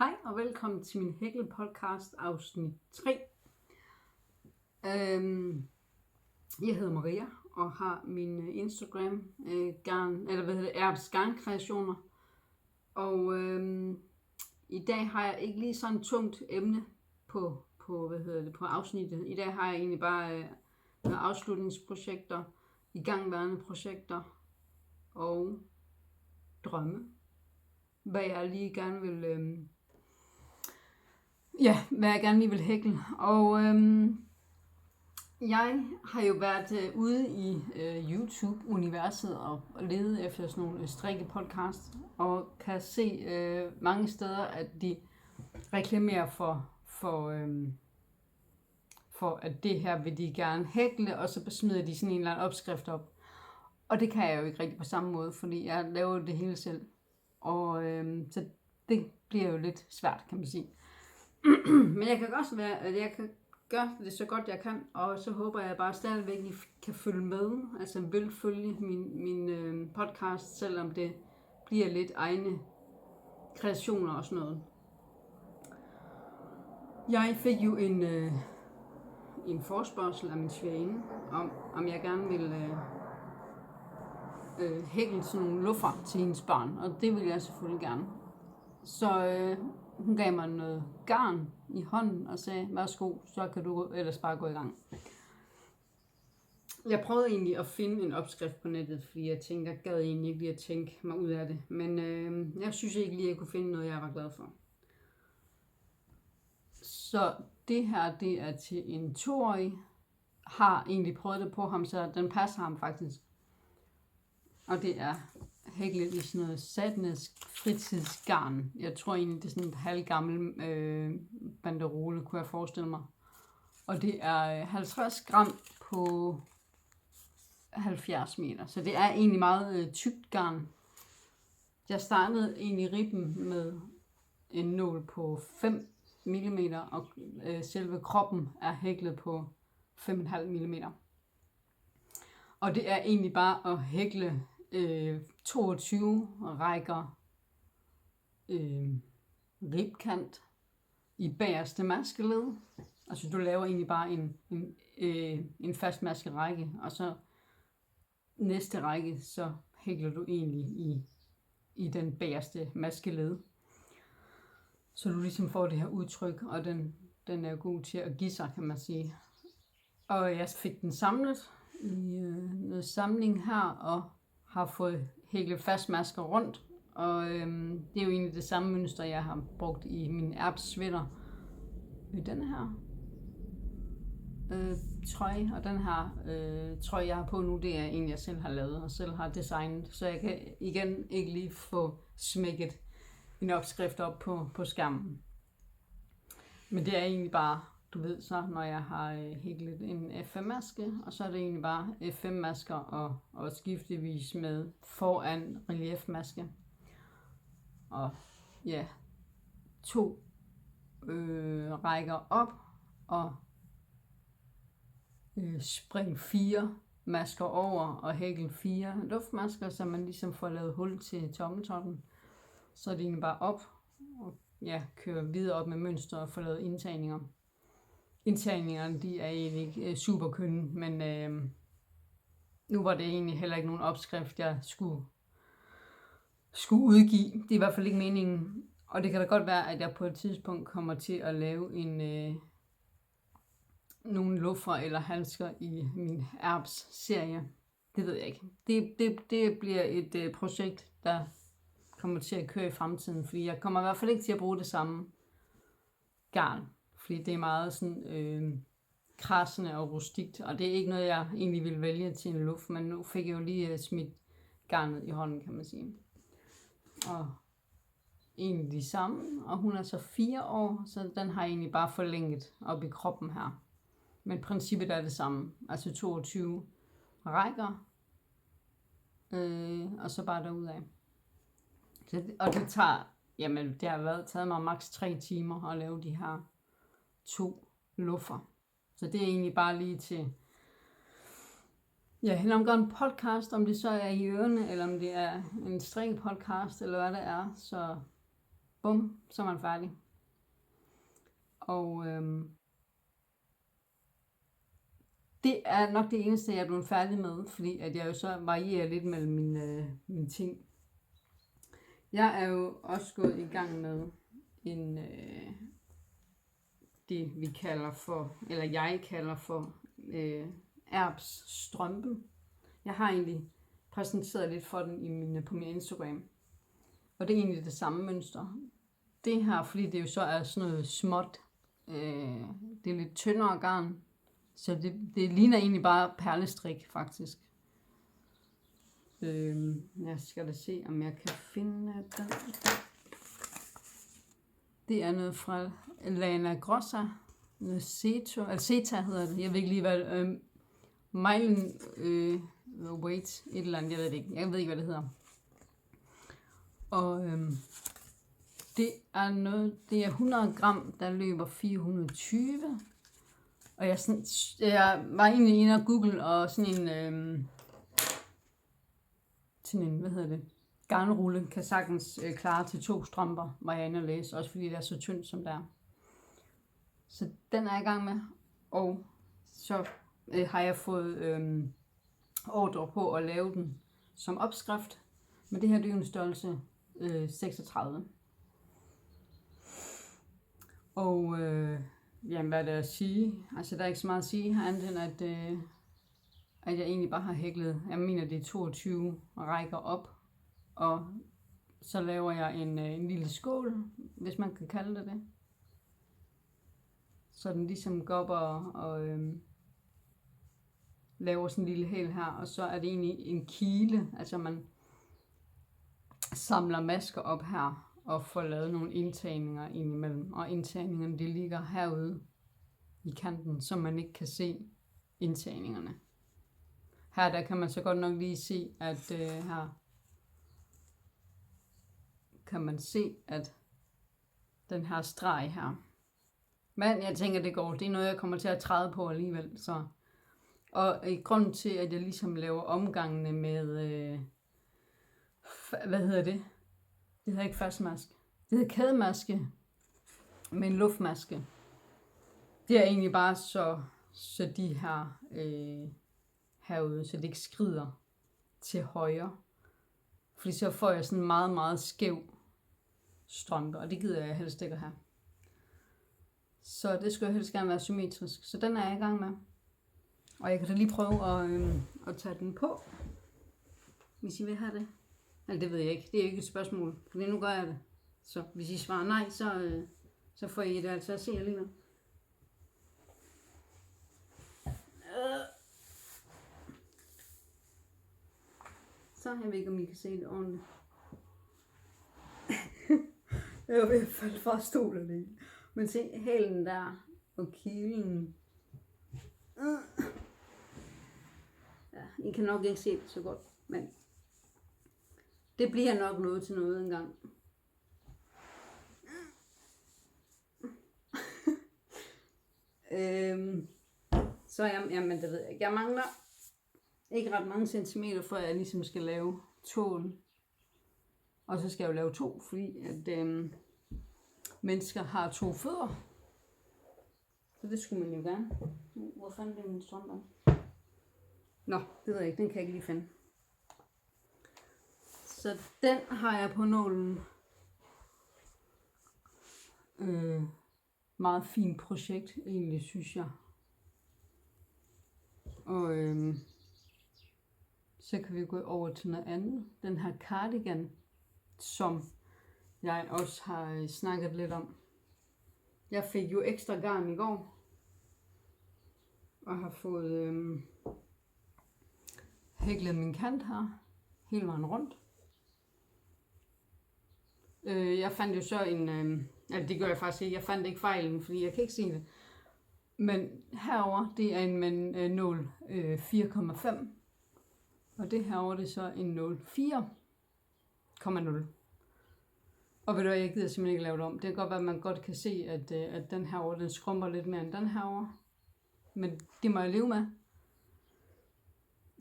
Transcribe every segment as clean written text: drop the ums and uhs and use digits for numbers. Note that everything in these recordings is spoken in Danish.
Hej og velkommen til min Hækkel podcast afsnit 3. Jeg hedder Maria og har min Instagram Erbs Garnkreationer. Og i dag har jeg ikke lige sådan et tungt emne på afsnittet. I dag har jeg egentlig bare nogle afslutningsprojekter, igangværende projekter og drømme. Hvad jeg gerne vil hækle. Og jeg har jo været ude i YouTube-universet og ledet efter sådan nogle strikkepodcast, og kan se mange steder, at de reklamerer for at det her vil de gerne hækle, og så smider de sådan en eller anden opskrift op. Og det kan jeg jo ikke rigtig på samme måde, fordi jeg laver det hele selv. Og så det bliver jo lidt svært, kan man sige. Men jeg kan også jeg kan gøre det så godt jeg kan, og så håber jeg bare stadigvæk, at I kan følge med. Altså vil følge min podcast, selvom det bliver lidt egne kreationer og sådan noget. Jeg fik jo en forespørgsel af min svigerinde, om jeg gerne vil hækle sådan nogle luffer til hendes barn, og det vil jeg selvfølgelig gerne. Så hun gav mig noget garn i hånden og sagde, værsgo, så kan du ellers bare gå i gang. Jeg prøvede egentlig at finde en opskrift på nettet, fordi jeg tænkte, jeg gad egentlig ikke lige at tænke mig ud af det. Men jeg synes ikke lige, at jeg kunne finde noget, jeg var glad for. Så det her, det er til en 2-årig. Har egentlig prøvet det på ham, så den passer ham faktisk. Og det er hæklet i sådan noget Sadness fritidsgarn. Jeg tror egentlig, det er sådan en halvgammel banderole, kunne jeg forestille mig. Og det er 50 gram på 70 meter. Så det er egentlig meget tykt garn. Jeg startede egentlig ribben med en nål på 5 mm, og selve kroppen er hæklet på 5,5 mm. Og det er egentlig bare at hækle 22 rækker ribkant i bagerste maskeled. Altså du laver egentlig bare en fast maskerække, og så næste række, så hækler du egentlig i den bagerste maskeled. Så du ligesom får det her udtryk, og den er god til at give sig, kan man sige. Og jeg fik den samlet i noget samling her, og har fået hæklet fastmasker rundt, og det er jo egentlig det samme mønster, jeg har brugt i min Erbs sweater. Den her trøje, og den her trøje, jeg har på nu, det er en, jeg selv har lavet og selv har designet, så jeg kan igen ikke lige få smækket en opskrift op på skærmen. Men det er egentlig bare, du ved så, når jeg har hæklet en F5-maske, og så er det egentlig bare F5-masker og skiftevis med foran reliefmaske. Og ja, 2 rækker op og spring 4 masker over og hækle 4 luftmasker, så man ligesom får lavet hul til tommeltotten. Så er det egentlig bare op og kører videre op med mønster og får lavet indtagninger. Indtagningerne, de er egentlig ikke super kønne, men nu var det egentlig heller ikke nogen opskrift, jeg skulle udgive. Det er i hvert fald ikke meningen. Og det kan da godt være, at jeg på et tidspunkt kommer til at lave nogle luffer eller handsker i min Erbs serie. Det ved jeg ikke. Det bliver et projekt, der kommer til at køre i fremtiden, fordi jeg kommer i hvert fald ikke til at bruge det samme garn. Fordi det er meget sådan kradsende og rustikt, og det er ikke noget, jeg egentlig ville vælge til en luft, men nu fik jeg jo lige smidt garnet i hånden, kan man sige. Og egentlig de samme, og hun er så 4 år, så den har jeg egentlig bare forlænget op i kroppen her. Men princippet er det samme, altså 22 rækker, og så bare derudad. Og det tager, det har taget mig maks 3 timer at lave de her 2 luffer. Så det er egentlig bare lige til, en omgang podcast, om det så er i ørene, eller om det er en strikkepodcast, eller hvad det er. Så bum, så er man færdig. Og det er nok det eneste, jeg er blevet færdig med, fordi at jeg jo så varierer lidt mellem mine ting. Jeg er jo også gået i gang med en, det vi kalder for, eller jeg kalder for Erbs strømpe. Jeg har egentlig præsenteret lidt for den på min Instagram. Og det er egentlig det samme mønster. Det her, fordi det jo så er sådan noget småt, det er lidt tyndere garn, så det ligner egentlig bare perlestrik faktisk. Jeg skal da se, om jeg kan finde den. Det er noget fra Lana Grossa, noget Seta hedder det. Jeg ved ikke lige hvad Mylan Weight, et eller andet, jeg ved det ikke. Jeg ved ikke hvad det hedder. Og det er 100 gram, der løber 420. Og jeg var egentlig inde og Google og sådan en hvad hedder det, garnrulle kan sagtens klare til 2 strømper, var jeg inde og læse, også fordi det er så tyndt som det er. Så den er jeg i gang med, og så har jeg fået ordre på at lave den som opskrift, men det her det er jo en størrelse 36. Og jamen, hvad er det at sige? Altså, der er ikke så meget at sige her, andet end at jeg egentlig bare har hæklet, jeg mener det er 22 rækker op, og så laver jeg en lille skål, hvis man kan kalde det det. Så den ligesom går op og laver sådan en lille hæl her, og så er det egentlig en kile, altså man samler masker op her, og får lavet nogle indtagninger indimellem, og indtagningerne de ligger herude i kanten, så man ikke kan se indtagningerne. Her der kan man så godt nok lige se, at her kan man se, at den her streg her. Men jeg tænker, det går. Det er noget, jeg kommer til at træde på alligevel. Så. Og grunden til, at jeg ligesom laver omgangene med, hvad hedder det? Det hedder ikke fastmaske. Det hedder kædemaske med en luftmaske. Det er egentlig bare så de her herude, så det ikke skrider til højre. Fordi så får jeg sådan en meget, meget skæv strømpe, og det gider jeg helst ikke at have. Så det skulle helst gerne være symmetrisk. Så den er jeg i gang med. Og jeg kan da lige prøve at tage den på, hvis I vil have det. Eller det ved jeg ikke. Det er ikke et spørgsmål. Fordi nu gør jeg det. Så hvis I svarer nej, så får I det altså at se alligevel. Så jeg ved ikke, om I kan se det ordentligt. Jeg er ved at falde fra stolen lige. Men se hælen der og kilen. Ja, I kan nok ikke se det så godt, men det bliver nok noget til noget engang. Så jamen, det ved jeg ikke. Jeg mangler ikke ret mange centimeter, for at jeg ligesom skal lave tåen. Og så skal jeg jo lave 2, fordi at mennesker har 2 fødder. Så det skulle man jo gerne. Hvor fanden er min strømper? Nå, det ved jeg ikke. Den kan jeg ikke lige finde. Så den har jeg på nålen. Meget fint projekt, egentlig, synes jeg. Og så kan vi gå over til noget andet. Den her cardigan, som jeg også har snakket lidt om. Jeg fik jo ekstra garn i går. Og har fået hæklet min kant her. Hele vejen rundt. Jeg fandt jo så ja, det gør jeg faktisk ikke. Jeg fandt ikke fejlen, fordi jeg kan ikke se det. Men herover det er en nål 4,5. Og det herover det er så en nål 4,0. Og ved du hvad, jeg gider simpelthen ikke lave det om. Det kan godt være, at man godt kan se, at den herover den skrumper lidt mere end den herover. Men det må jeg leve med.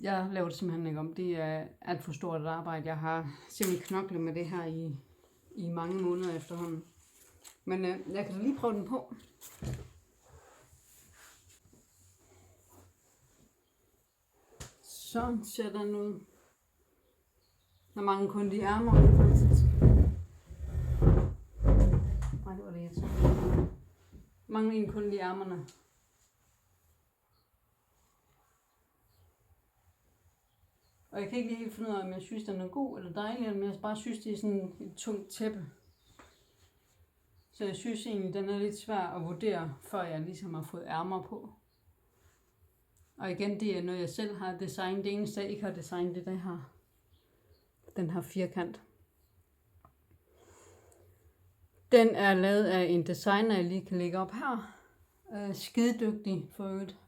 Jeg laver det simpelthen ikke om. Det er alt for stort et arbejde. Jeg har simpelthen knoklet med det her i mange måneder efterhånden. Men jeg kan da lige prøve den på. Sådan ser den ud. Der mangler kun de ærmer. Nej, det var det, jeg sagde. Mangler egentlig kun de ærmerne. Og jeg kan ikke lige helt finde ud af, om jeg synes, den er god eller dejlig, men jeg bare synes, det er sådan et tungt tæppe. Så jeg synes egentlig, den er lidt svær at vurdere, før jeg ligesom har fået ærmer på. Og igen, det er noget, jeg selv har designet. Det eneste, jeg ikke har designet, det er den her firkant. Den er lavet af en designer, jeg lige kan lægge op her. Skidedygtig for øvrigt.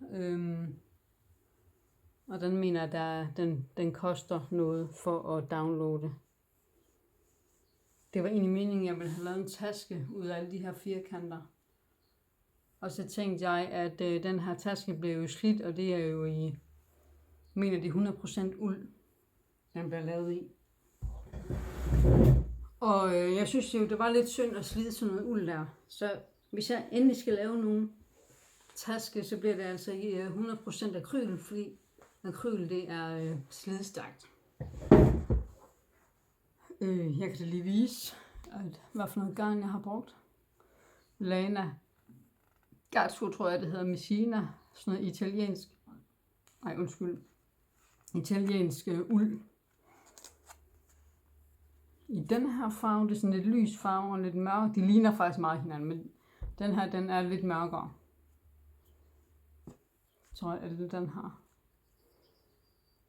Og den mener jeg, den koster noget for at downloade. Det var egentlig meningen, at jeg ville have lavet en taske ud af alle de her firkanter. Og så tænkte jeg, at den her taske blev jo slidt, og det er jo i, mener det 100% uld, den bliver lavet i. Og jeg synes jo, det var lidt synd at slide sådan noget uld der. Så hvis jeg endelig skal lave nogle taske, så bliver det altså i 100% akryl, fordi akryl det er slidstærkt. Jeg kan da lige vise, hvad for noget garn jeg har brugt. Lana Gatsu, tror jeg det hedder, Messina, sådan noget italiensk uld. I den her farve, det er sådan lidt lys farve og lidt mørk. De ligner faktisk meget hinanden, men den her, den er lidt mørkere. Tror jeg, er det den her.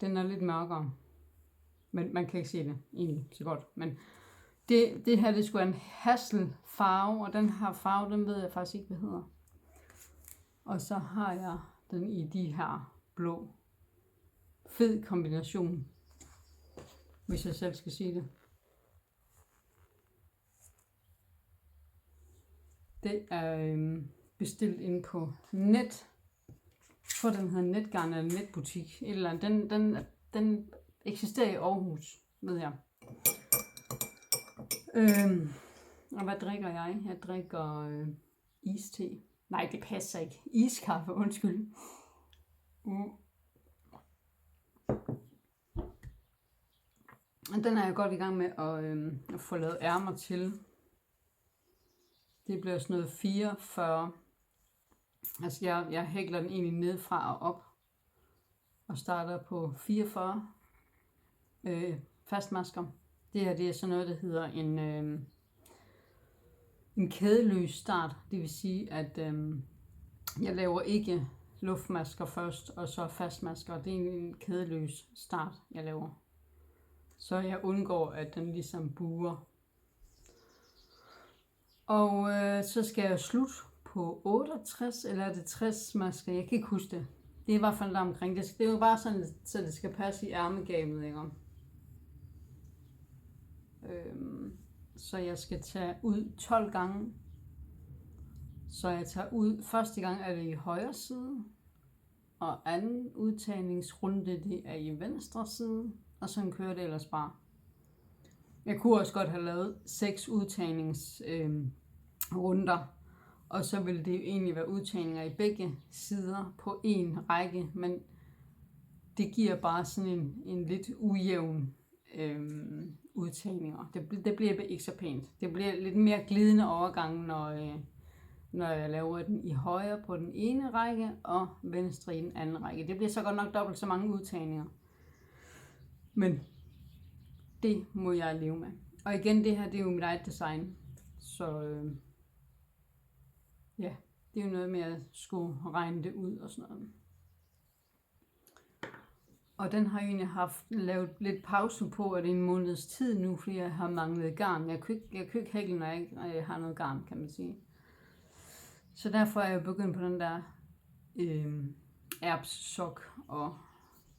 Den er lidt mørkere. Men man kan ikke se det egentlig så godt. Men det her, det skulle være en hasselfarve, og den her farve, den ved jeg faktisk ikke, hvad hedder. Og så har jeg den i de her blå. Fed kombination, hvis jeg selv skal sige det. Det er bestilt inde på net. For den hedder Netgarn eller Netbutik. Et eller andet. Den eksisterer i Aarhus, ved jeg. Og hvad drikker jeg? Jeg drikker iste. Nej, det passer ikke. Iskaffe, undskyld. Og den er jeg godt i gang med at få lavet ærmer til. Det bliver sådan noget 44. Altså jeg hækler den egentlig nedefra og op. Og starter på 44 fastmasker. Det her, det er sådan noget, der hedder en kædeløs start. Det vil sige, at jeg laver ikke luftmasker først, og så fastmasker. Det er en kædeløs start, jeg laver. Så jeg undgår, at den ligesom buer. Og så skal jeg slutte på 68, eller er det 60 masker? Jeg kan ikke huske det. Det er i hvert fald der omkring. Det er jo bare sådan, så det skal passe i ærmegabet, ikke? Så jeg skal tage ud 12 gange. Så jeg tager ud, første gang er det i højre side, og anden udtagningsrunde, det er i venstre side, og sådan kører det ellers bare. Jeg kunne også godt have lavet 6 udtagningsrunder, og så ville det jo egentlig være udtagninger i begge sider på en række, men det giver bare sådan en lidt ujævn udtagninger. Det bliver ikke så pænt. Det bliver lidt mere glidende overgang, når jeg laver den i højre på den ene række, og venstre i den anden række. Det bliver så godt nok dobbelt så mange udtagninger. Men det må jeg leve med. Og igen, det her, det er jo mit eget design. Så ja, det er jo noget med at skulle regne det ud og sådan noget. Og den har jeg egentlig lavet lidt pause på, og det er en måneds tid nu, fordi jeg har manglet garn. Jeg kan ikke hækle, når jeg ikke har noget garn, kan man sige. Så derfor er jeg begyndt på den der erbssok og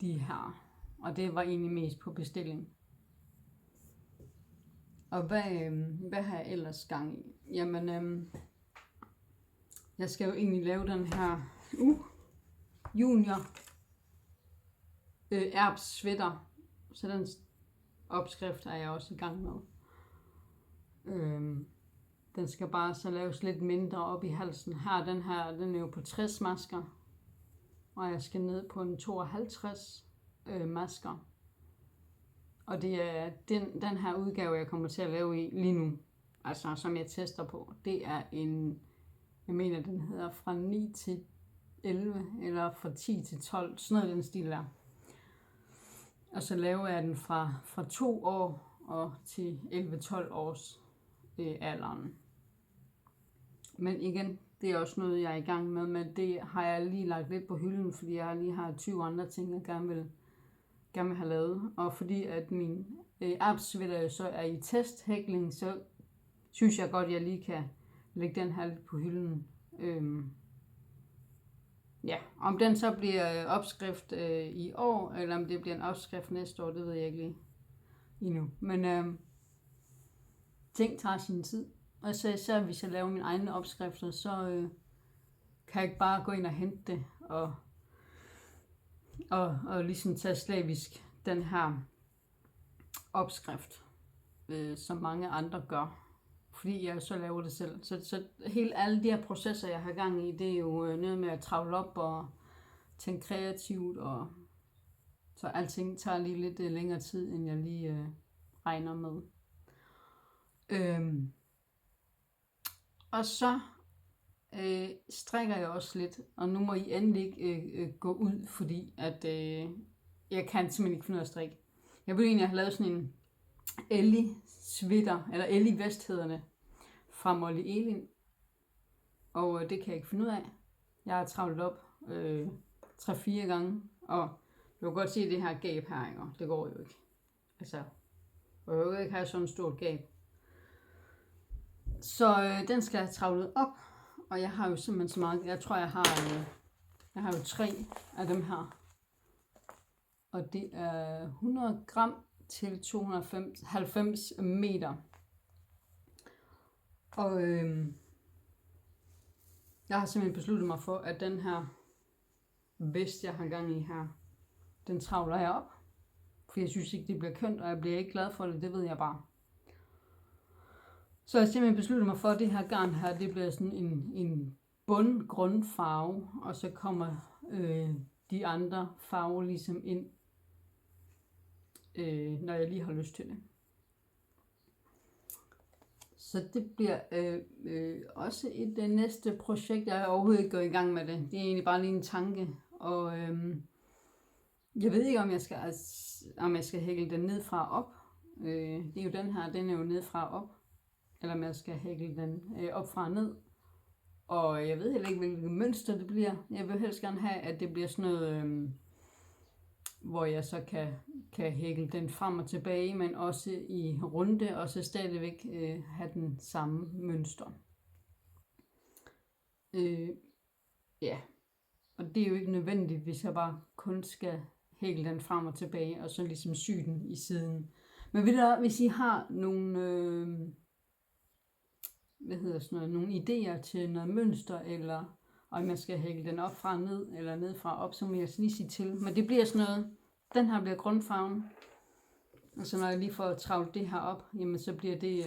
de her. Og det var egentlig mest på bestilling. Og hvad har jeg ellers gang i? Jamen, jeg skal jo egentlig lave den her junior erbs sweater. Så den opskrift er jeg også i gang med. Den skal bare så laves lidt mindre op i halsen. Den er jo på 60 masker, og jeg skal ned på en 52 masker. Og det er den her udgave, jeg kommer til at lave i lige nu, altså som jeg tester på. Det er jeg mener den hedder fra 9 til 11, eller fra 10 til 12, sådan noget den stil der. Og så laver jeg den fra 2 år og til 11-12 års alderen. Men igen, det er også noget, jeg er i gang med, men det har jeg lige lagt lidt på hylden, fordi jeg lige har 20 andre ting, jeg gerne vil have lavet. Og fordi at min apps-sweater så er i testhækling, så synes jeg godt, at jeg lige kan lægge den her lidt på hylden. Ja, om den så bliver opskrift i år, eller om det bliver en opskrift næste år, det ved jeg ikke lige endnu. Men ting tager sin tid. Og så især hvis jeg laver mine egne opskrifter, så kan jeg ikke bare gå ind og hente det og ligesom tage slavisk den her opskrift, som mange andre gør. Fordi jeg så laver det selv. Så alle de her processer, jeg har gang i, det er jo noget med at travle op og tænke kreativt. Så alting tager lige lidt længere tid, end jeg lige regner med. Og så strikker jeg også lidt, og nu må I endelig ikke gå ud, fordi at jeg kan simpelthen ikke finde ud af at strikke. Jeg ville egentlig have lavet sådan en Ellie sweater, eller Ellie vest hedder det, fra Molly Elin, og det kan jeg ikke finde ud af. Jeg har travlet op 3-4 gange, og du kan godt se det her gab her, ikke? Det går jo ikke. Altså, jeg kan jo ikke have sådan et stort gab. Så den skal jeg travlet op, og jeg har jo simpelthen så meget. Jeg tror, jeg har jo 3 af dem her. Og det er 100 gram til 290 meter. Og jeg har simpelthen besluttet mig for, at den her vest, jeg har gang i her, den travler jeg op. For jeg synes ikke, det bliver kønt, og jeg bliver ikke glad for det, det ved jeg bare. Så jeg har simpelthen besluttet mig for, at det her garn her, det bliver sådan en bundgrundfarve, og så kommer de andre farver ligesom ind, når jeg lige har lyst til det. Så det bliver også et næste projekt. Jeg er overhovedet ikke gået i gang med det. Det er egentlig bare lige en tanke. Og jeg ved ikke, om jeg skal hækle den ned fra op. Det er jo den her, den er jo ned fra op. Eller om jeg skal hækle den op fra ned. Og jeg ved heller ikke, hvilket mønster det bliver. Jeg vil helst gerne have, at det bliver sådan noget, hvor jeg så kan hækle den frem og tilbage, men også i runde, og så stadigvæk have den samme mønster. Ja, og det er jo ikke nødvendigt, hvis jeg bare kun skal hækle den frem og tilbage, og så ligesom sy den i siden. Men hvis I har nogle, nogle idéer til noget mønster, eller om jeg skal hækle den op fra ned, eller ned fra op, så må jeg lige sige til. Men det bliver sådan noget, den her bliver grundfarven. Og så når jeg lige får travlt det her op, jamen så bliver det,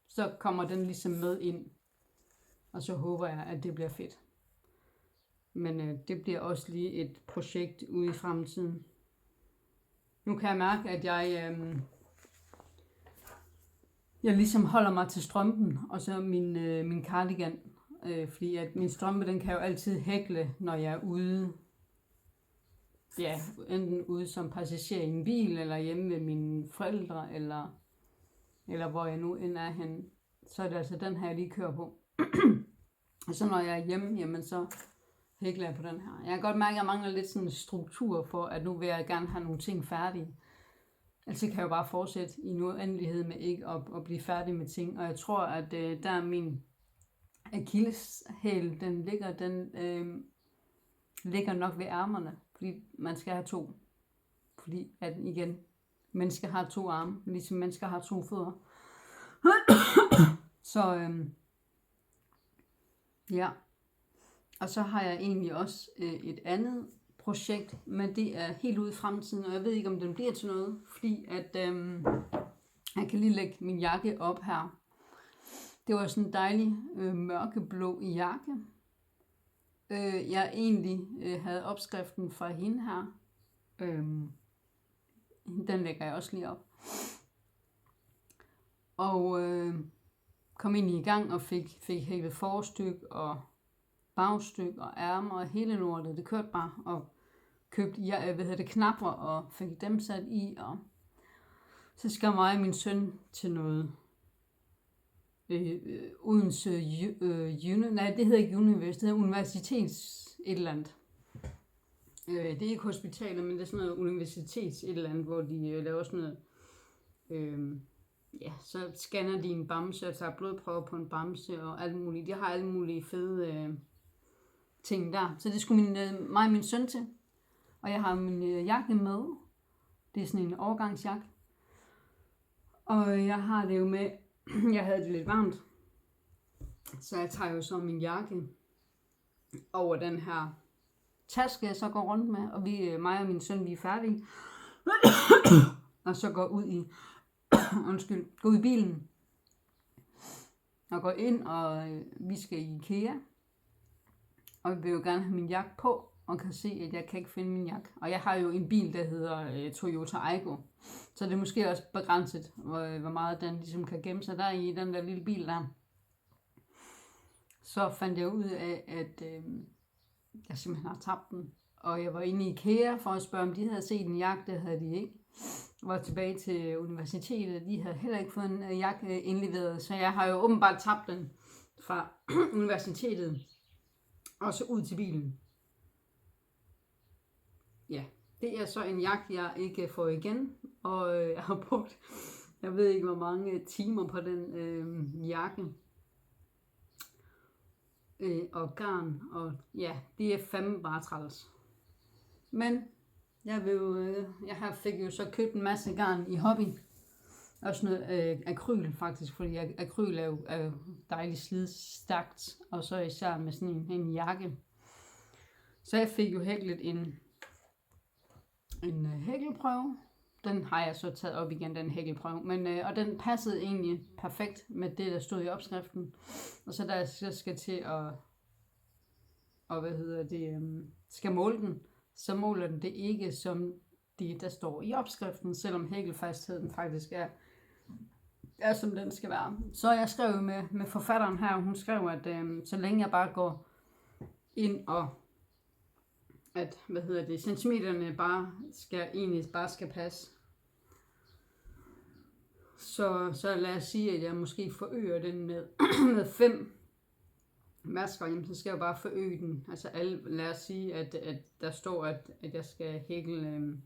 så kommer den ligesom med ind. Og så håber jeg, at det bliver fedt. Men det bliver også lige et projekt ude i fremtiden. Nu kan jeg mærke, at jeg ligesom holder mig til strømpen, og så min cardigan. Fordi at min strømpe, den kan jo altid hækle, når jeg er ude. Ja, enten ude som passager i en bil, eller hjemme ved mine forældre, eller hvor jeg nu end er henne. Så er det altså den her, jeg lige kører på. Og så når jeg er hjemme, jamen så hækler jeg på den her. Jeg kan godt mærke, at jeg mangler lidt sådan en struktur for, at nu vil jeg gerne have nogle ting færdige. Altså kan jeg jo bare fortsætte i en uendelighed med ikke at blive færdig med ting. Og jeg tror, at der er min akilleshæl, den ligger nok ved ærmerne. Fordi man skal have 2. Fordi at igen, mennesker har 2 arme, ligesom mennesker har 2 fødder. Så ja. Og så har jeg egentlig også et andet projekt, men det er helt ude i fremtiden, og jeg ved ikke, om den bliver til noget, fordi at Jeg kan lige lægge min jakke op her. Det var sådan en dejlig mørkeblå jakke. Jeg egentlig havde opskriften fra hende her. Den lægger jeg også lige op. Og kom ind i gang og fik hæklet forstyk og bagstyk og ærmer og hele lortet. Det kørte bare, og købte knapper og fik dem sat i. Og så skal mig og min søn til noget Odense nej, det hedder ikke Universitet, det hedder universitets et eller andet. Det er ikke hospitaler, men det er sådan noget universitets et eller andet, hvor de laver sådan noget, ja, så scanner de en bamse og tager blodprøver på en bamse og alt muligt. De har alle mulige fede ting der. Så det skulle mig og min søn til. Og jeg har min jakke med. Det er sådan en overgangsjakke. Og jeg har det jo med, jeg havde det lidt varmt. Så jeg tager jo så min jakke over den her taske, jeg så går rundt med. Og mig og min søn, vi er færdige. Og så går ud i gå ud i bilen og går ind, og vi skal i IKEA, og vi vil jo gerne have min jakke på, og kan se, at jeg kan ikke finde min jakke. Og jeg har jo en bil, der hedder Toyota Aygo, så det er måske også begrænset, hvor meget den ligesom kan gemme sig der i den der lille bil der. Så fandt jeg ud af, at jeg simpelthen har tabt den, og jeg var inde i IKEA for at spørge, om de havde set en jakke. Det havde de ikke. Jeg var tilbage til universitetet, de havde heller ikke fået en jakke indleveret, så jeg har jo åbenbart tabt den fra universitetet og så ud til bilen. Ja, det er så en jakke, jeg ikke får igen, og jeg har brugt, jeg ved ikke hvor mange timer på den jakke og garn, og ja, det er fandme bare træls. Men jeg fik jo så købt en masse garn i Hobby. Også noget akryl faktisk, fordi akryl er jo dejligt slidstærkt, og så især med sådan en jakke. Så jeg fik jo hæklet en hækkelprøve. Den har jeg så taget op igen, den hækkelprøve. Men, og den passede egentlig perfekt med det, der stod i opskriften. Og så da jeg så skal til skal måle den, så måler den det ikke som det, der står i opskriften, selvom hækkelfastheden faktisk er som den skal være. Så jeg skrev med forfatteren her, hun skrev, at så længe jeg bare går ind og at, centimeterne bare skal passe. Så lad os sige, at jeg måske forøger den med 5 masker, jamen, så skal jeg bare forøge den. Altså lad os sige, at der står, at jeg skal hækle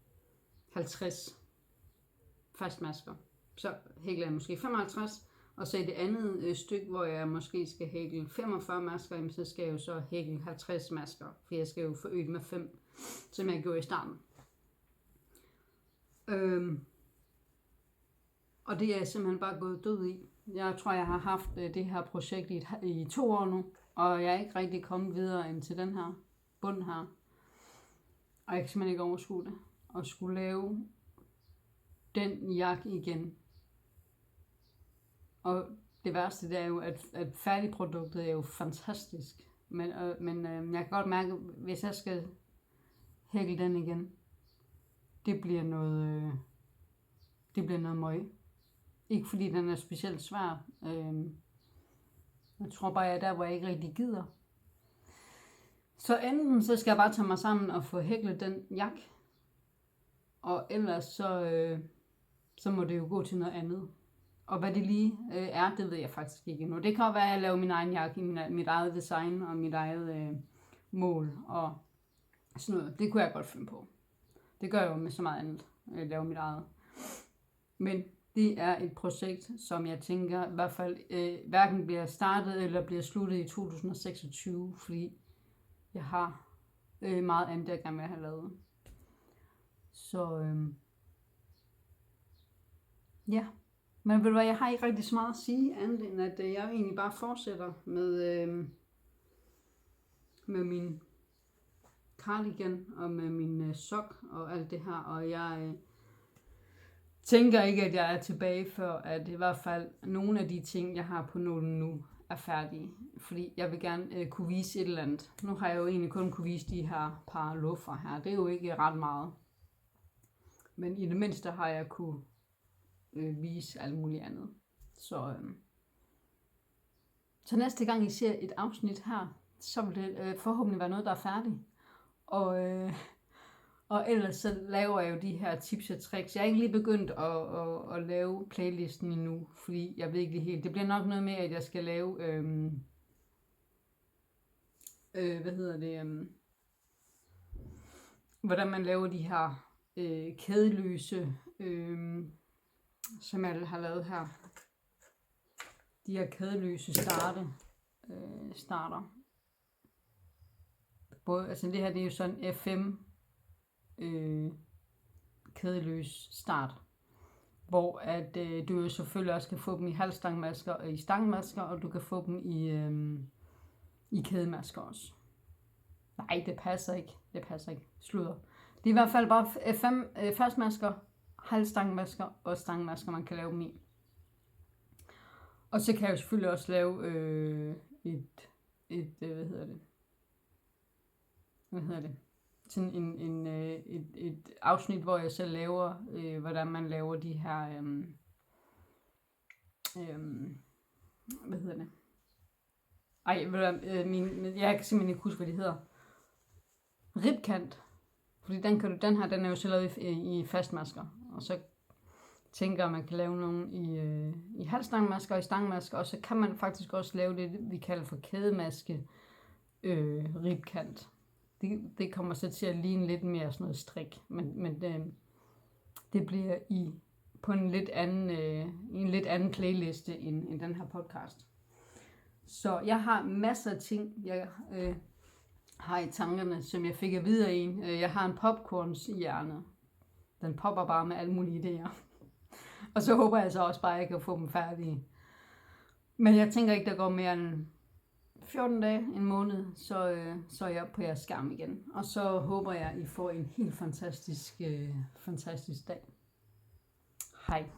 50 fastmasker. Så hækler jeg måske 55, og så i det andet stykke, hvor jeg måske skal hækle 45 masker, jamen, så skal jeg jo så hækle 50 masker, for jeg skal jo forøge med 5, som jeg gjorde i starten. Og det er jeg simpelthen bare gået død i. Jeg tror, jeg har haft det her projekt i 2 år nu, og jeg er ikke rigtig kommet videre end til den her bund her. Og jeg kan simpelthen ikke overskue det. Og skulle lave den jakke igen. Og det værste, det er jo, at færdigproduktet er jo fantastisk. Men jeg kan godt mærke, hvis jeg skal hækle den igen, det bliver noget møg. Ikke fordi den er specielt svær. Jeg tror bare, jeg er der, hvor jeg ikke rigtig gider. Så enten så skal jeg bare tage mig sammen og få hæklet den jakke. Og ellers så må det jo gå til noget andet. Og hvad det lige er, det ved jeg faktisk ikke endnu. Det kan jo være, at jeg laver min egen jakke i mit eget design og mit eget mål og sådan noget. Det kunne jeg godt finde på. Det gør jeg jo med så meget andet. Jeg laver mit eget. Men det er et projekt, som jeg tænker i hvert fald hverken bliver startet eller bliver sluttet i 2026, fordi jeg har meget andet, jeg gerne vil have lavet. Så ja, men ved du hvad, jeg har ikke rigtig så meget at sige andet end, at jeg egentlig bare fortsætter med min cardigan og med min sok og alt det her, og jeg tænker ikke, at jeg er tilbage, før at i hvert fald nogle af de ting, jeg har på nålen nu, er færdige. Fordi jeg vil gerne kunne vise et eller andet. Nu har jeg jo egentlig kun kunne vise de her par luffer her. Det er jo ikke ret meget. Men i det mindste har jeg kunne vise alt muligt andet. Så næste gang I ser et afsnit her, så vil det forhåbentlig være noget, der er færdigt. Og ellers så laver jeg jo de her tips og tricks. Jeg er ikke lige begyndt at lave playlisten endnu, fordi jeg ved ikke lige helt. Det bliver nok noget med, at jeg skal lave, hvordan man laver de her kædeløse, som jeg har lavet her. De her kædeløse starter. Både, altså det her, det er jo sådan FM kædeløs start, hvor at du jo selvfølgelig også kan få dem i halvstangmasker og i stangmasker, og du kan få dem i kædemasker også. Nej, det passer ikke. Sludder. Det er i hvert fald bare fastmasker, halvstangmasker og stangmasker, man kan lave dem i. Og så kan jeg jo selvfølgelig også lave sådan et afsnit, hvor jeg selv laver, hvordan man laver de her, jeg kan simpelthen ikke huske, hvad det hedder. Ribkant. Fordi den er jo så lavet i fastmasker. Og så tænker man kan lave nogle i halvstangmasker og i stangmasker. Og så kan man faktisk også lave det, vi kalder for kædemaske ribkant. Det kommer så til at ligne lidt mere sådan noget strik, men det bliver på en lidt anden playliste end den her podcast. Så jeg har masser af ting, jeg har i tankerne, som jeg fik at vide af en. Jeg har en popcorns i hjernen. Den popper bare med alle mulige idéer. Og så håber jeg så også bare, at jeg kan få dem færdige. Men jeg tænker ikke, der går mere end 14 dage, en måned, så er jeg på jeres skærm igen. Og så håber jeg, I får en helt fantastisk dag. Hej.